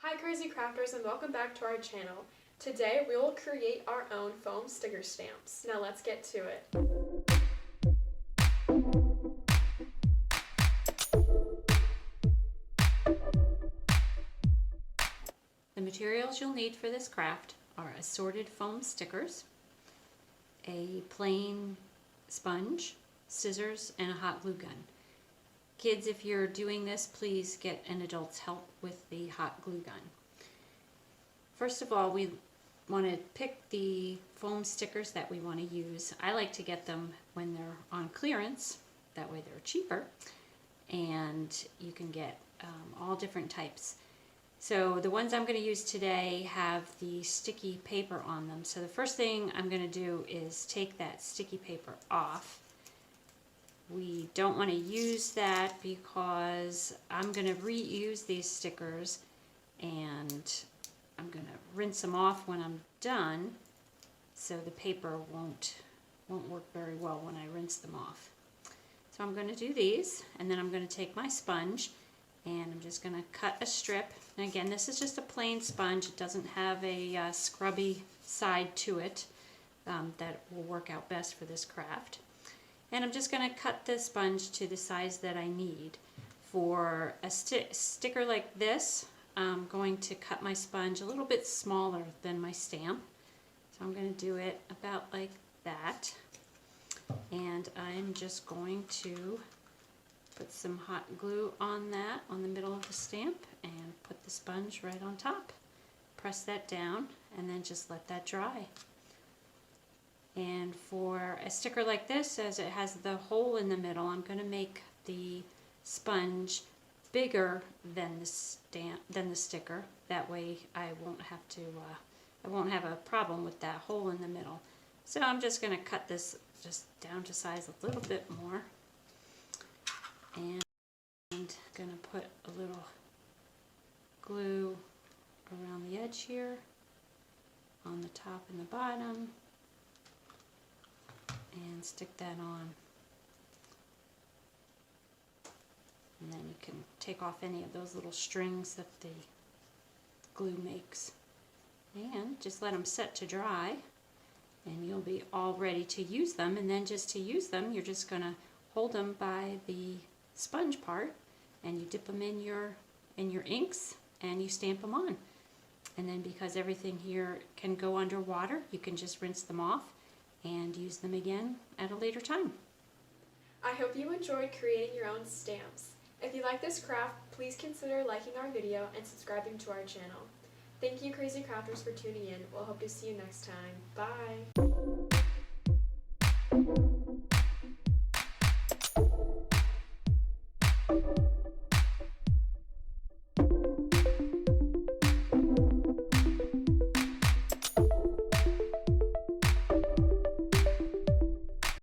Hi Crazy Crafters and welcome back to our channel. Today we will create our own foam sticker stamps. Now let's get to it. The materials you'll need for this craft are assorted foam stickers, a plain sponge, scissors, and a hot glue gun. Kids, if you're doing this, please get an adult's help with the hot glue gun. First of all, we want to pick the foam stickers that we want to use. I like to get them when they're on clearance, that way they're cheaper, and you can get all different types. So the ones I'm going to use today have the sticky paper on them. So the first thing I'm going to do is take that sticky paper off. We don't want to use that because I'm going to reuse these stickers and I'm going to rinse them off when I'm done, so the paper won't work very well when I rinse them off. So I'm going to do these, and then I'm going to take my sponge and I'm just going to cut a strip. And again, this is just a plain sponge. It doesn't have a scrubby side to it. That will work out best for this craft. And I'm just going to cut the sponge to the size that I need. For a sticker like this, I'm going to cut my sponge a little bit smaller than my stamp. So I'm going to do it about like that. And I'm just going to put some hot glue on that, on the middle of the stamp, and put the sponge right on top. Press that down and then just let that dry. And for a sticker like this, as it has the hole in the middle, I'm going to make the sponge bigger than the sticker. That way I won't have a problem with that hole in the middle. So I'm just going to cut this just down to size a little bit more. And I'm going to put a little glue around the edge here, on the top and the bottom, and stick that on. And then you can take off any of those little strings that the glue makes. And just let them set to dry, and you'll be all ready to use them. And then just to use them, you're just going to hold them by the sponge part, and you dip them in your inks, and you stamp them on. And then because everything here can go underwater, you can just rinse them off and use them again at a later time. I hope you enjoyed creating your own stamps. If you like this craft, please consider liking our video and subscribing to our channel. Thank you Crazy Crafters for tuning in. We'll hope to see you next time. Bye!